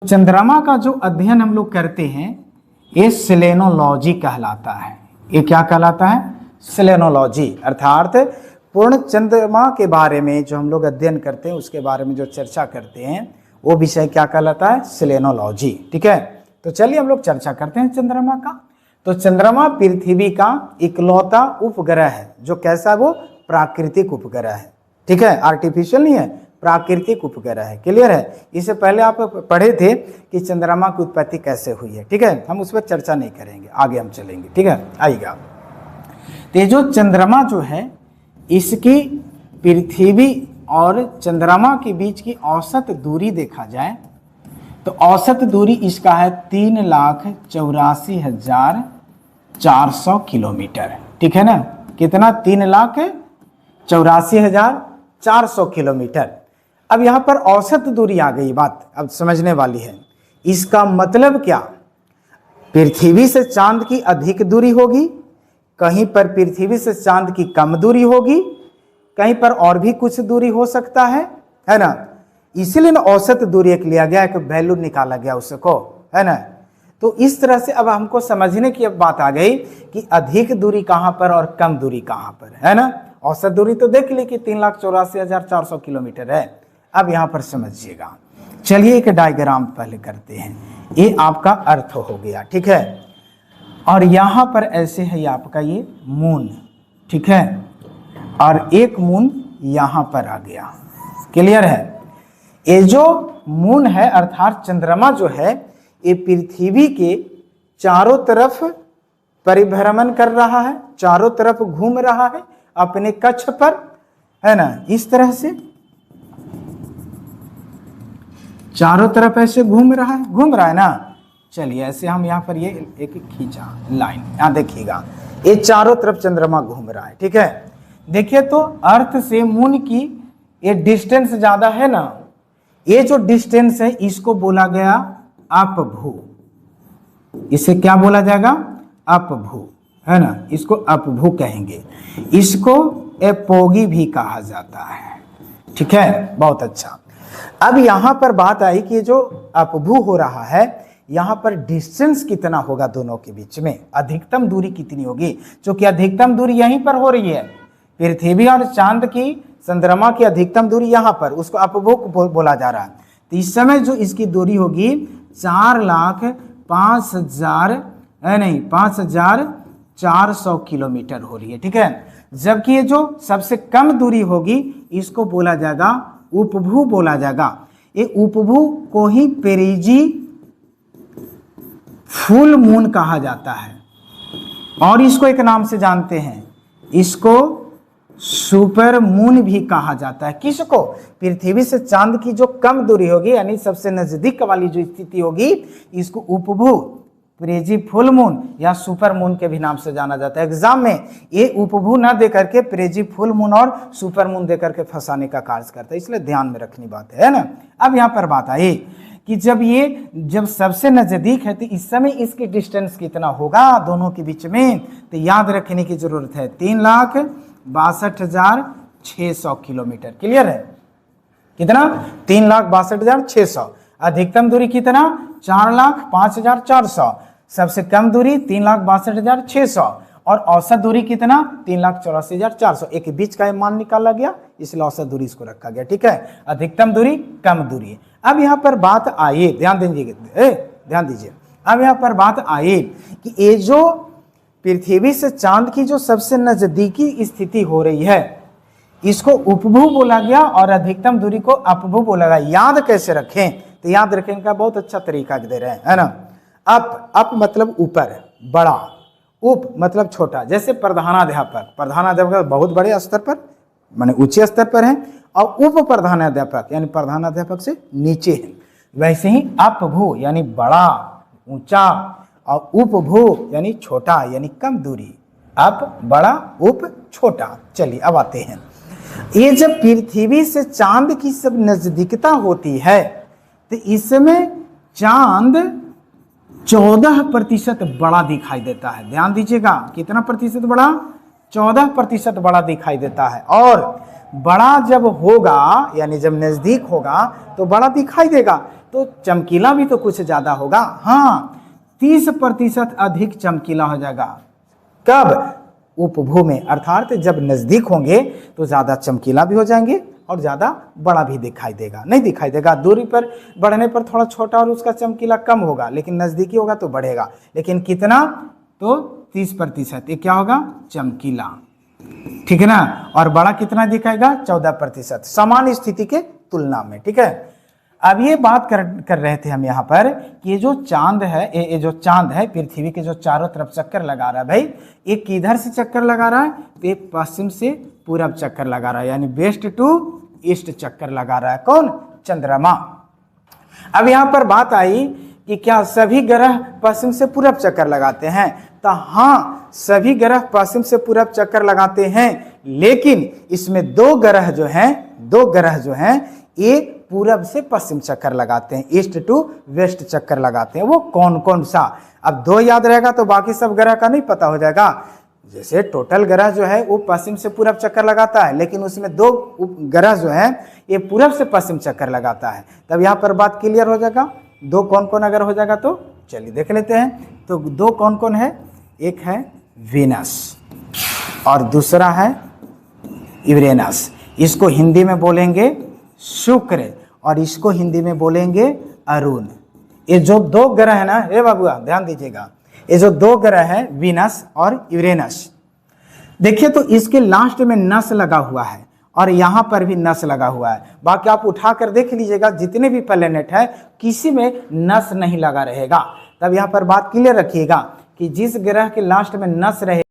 चंद्रमा का जो अध्ययन हम लोग करते हैं ये सेलेनोलॉजी कहलाता है। ये क्या कहलाता है? सेलेनोलॉजी, अर्थात पूर्ण चंद्रमा के बारे में जो हम लोग अध्ययन करते हैं उसके बारे में जो चर्चा करते हैं वो विषय क्या कहलाता है? सेलेनोलॉजी। ठीक है, तो चलिए हम लोग चर्चा करते हैं चंद्रमा का। तो चंद्रमा पृथ्वी का इकलौता उपग्रह है जो कैसा है? वो प्राकृतिक उपग्रह है। ठीक है, आर्टिफिशियल नहीं है, प्राकृतिक उपग्रह है। क्लियर है? इससे पहले आप पढ़े थे कि चंद्रमा की उत्पत्ति कैसे हुई है। ठीक है, हम उस पर चर्चा नहीं करेंगे, आगे हम चलेंगे। ठीक है, आइएगा। तो ये जो चंद्रमा जो है इसकी पृथ्वी और चंद्रमा के बीच की औसत दूरी देखा जाए तो औसत दूरी इसका है 3,84,400 किलोमीटर। ठीक है ना? कितना? 3,84,400 किलोमीटर। अब यहाँ पर औसत दूरी आ गई, बात अब समझने वाली है। इसका मतलब क्या? पृथ्वी से चांद की अधिक दूरी होगी, कहीं पर पृथ्वी से चांद की कम दूरी होगी, कहीं पर और भी कुछ दूरी हो सकता है ना? इसीलिए ना औसत दूरी एक लिया गया, एक वैल्यू निकाला गया उसको, है ना? तो इस तरह से अब हमको समझने की अब बात आ गई कि अधिक दूरी कहाँ पर और कम दूरी कहाँ पर, है ना? औसत दूरी तो देख ली कि 3,84,400 किलोमीटर है। अब यहाँ पर समझिएगा, चलिए एक डायग्राम पहले करते हैं। ये आपका अर्थ हो गया, ठीक है? और यहाँ पर ऐसे है ये आपका ये मून, ठीक है? और एक मून यहाँ पर आ गया। क्लियर है? ये जो मून है अर्थात चंद्रमा जो है ये पृथ्वी के चारों तरफ परिभ्रमण कर रहा है, चारों तरफ घूम रहा है अपने कक्ष पर, है ना? इस तरह से चारों तरफ ऐसे घूम रहा है ना। चलिए ऐसे हम यहाँ पर ये एक खींचा लाइन, यहाँ देखिएगा ये चारों तरफ चंद्रमा घूम रहा है। ठीक है, देखिए तो अर्थ से मून की ये डिस्टेंस ज्यादा है ना, ये जो डिस्टेंस है इसको बोला गया अपभू। इसे क्या बोला जाएगा? अपभू, है ना? इसको अपभू कहेंगे। इसको एपोगी भी कहा जाता है। ठीक है, बहुत अच्छा। अब यहां पर बात आई कि जो अपभू हो रहा है यहां पर डिस्टेंस कितना होगा दोनों के बीच में, अधिकतम दूरी कितनी होगी? क्योंकि अधिकतम दूरी यहीं पर हो रही है, पृथ्वी और चांद की, चंद्रमा की अधिकतम दूरी यहां पर, उसको अपभू बोला जा रहा है। तो इस समय जो इसकी दूरी होगी 4,05,400 किलोमीटर हो रही है। ठीक है, जबकि ये जो सबसे कम दूरी होगी इसको बोला जाएगा उपभू बोला जाएगा। ये उपभू को ही पेरिजी फुल मून कहा जाता है और इसको एक नाम से जानते हैं, इसको सुपर मून भी कहा जाता है। किसको? पृथ्वी से चांद की जो कम दूरी होगी यानी सबसे नजदीक वाली जो स्थिति होगी इसको उपभू, प्रेजी फुल मून या सुपर मून के भी नाम से जाना जाता है। एग्जाम में ये उपभू ना दे करके प्रेजी फुल मून और सुपर मून दे करके फंसाने का कार्य करता है, इसलिए ध्यान में रखनी बात है ना। अब यहाँ पर बात आई कि जब सबसे नजदीक है तो इस समय इसकी डिस्टेंस कितना होगा दोनों के बीच में, तो याद रखने की जरूरत है 3,62,600 किलोमीटर। क्लियर है? कितना? 3,62,600। अधिकतम दूरी कितना? 4,05,400। सबसे कम दूरी 3,62,600 और औसत दूरी कितना? 3,84,400। एक बीच का मान निकाला गया इसलिए औसत दूरी इसको रखा गया। ठीक है, अधिकतम दूरी, कम दूरी। अब यहाँ पर बात आई, ध्यान दीजिए। अब यहाँ पर बात आई कि ये जो पृथ्वी से चांद की जो सबसे नजदीकी स्थिति हो रही है इसको उपभू बोला गया और अधिकतम दूरी को अपभू बोला गया। याद कैसे रखें? तो याद रखने का बहुत अच्छा तरीका दे रहे हैं, है ना? अप मतलब ऊपर, बड़ा, उप मतलब छोटा। जैसे प्रधानाध्यापक बहुत बड़े स्तर पर माने ऊंचे स्तर पर है और उप प्रधानाध्यापक यानी प्रधानाध्यापक से नीचे है। वैसे ही अपभू यानी बड़ा, ऊंचा और उपभू यानी छोटा यानी कम दूरी। अप बड़ा, उप छोटा। चलिए अब आते हैं, ये जब पृथ्वी से चांद की सब नजदीकता होती है तो इसमें चांद 14% बड़ा दिखाई देता है। ध्यान दीजिएगा, कितना प्रतिशत बड़ा? 14% बड़ा दिखाई देता है। और बड़ा जब होगा यानी जब नजदीक होगा तो बड़ा दिखाई देगा, तो चमकीला भी तो कुछ ज्यादा होगा। हाँ, 30% अधिक चमकीला हो जाएगा। कब? उपभू में, अर्थात जब नजदीक होंगे तो ज्यादा चमकीला भी हो जाएंगे और ज्यादा बड़ा भी दिखाई देगा। नहीं दिखाई देगा, दूरी पर बढ़ने पर थोड़ा छोटा और उसका चमकीला कम होगा, लेकिन नजदीकी होगा तो बढ़ेगा। लेकिन कितना? तो 30%। ये क्या होगा? चमकीला, ठीक है ना। और बड़ा कितना दिखाएगा? 14%, समान स्थिति के तुलना में, ठीक है। अब ये बात कर रहे थे हम यहाँ पर कि ये जो चांद है, ये जो चांद है पृथ्वी के जो चारों तरफ चक्कर लगा रहा है भाई, ये किधर से चक्कर लगा रहा है? तो ये पश्चिम से पूरब चक्कर लगा रहा है, यानी वेस्ट टू ईस्ट चक्कर लगा रहा है। कौन? चंद्रमा। अब यहाँ पर बात आई कि क्या सभी ग्रह पश्चिम से पूरब चक्कर लगाते हैं? तो हाँ, सभी ग्रह पश्चिम से पूरब चक्कर लगाते हैं, लेकिन इसमें दो ग्रह जो हैं ये पूरब से पश्चिम चक्कर लगाते हैं, ईस्ट टू वेस्ट चक्कर लगाते हैं। वो कौन कौन सा? अब दो याद रहेगा तो बाकी सब ग्रह का नहीं पता हो जाएगा। जैसे टोटल ग्रह जो है वो पश्चिम से पूरब चक्कर लगाता है, लेकिन उसमें दो ग्रह जो है ये पूरब से पश्चिम चक्कर लगाता है। तब यहाँ पर बात क्लियर हो जाएगा। दो कौन कौन अगर हो जाएगा तो चलिए देख लेते हैं। तो दो कौन कौन है? एक है वीनस और दूसरा है यूरेनस। इसको हिंदी में बोलेंगे शुक्र और इसको हिंदी में बोलेंगे अरुण। ये जो दो ग्रह है ना, हे बाबुआ ध्यान दीजिएगा, ये जो दो ग्रह है वीनस और यूरेनस, देखिए तो इसके लास्ट में नस लगा हुआ है और यहां पर भी नस लगा हुआ है। बाकी आप उठा कर देख लीजिएगा, जितने भी प्लेनेट है किसी में नस नहीं लगा रहेगा। तब यहां पर बात क्लियर रखिएगा कि जिस ग्रह के लास्ट में नस रहे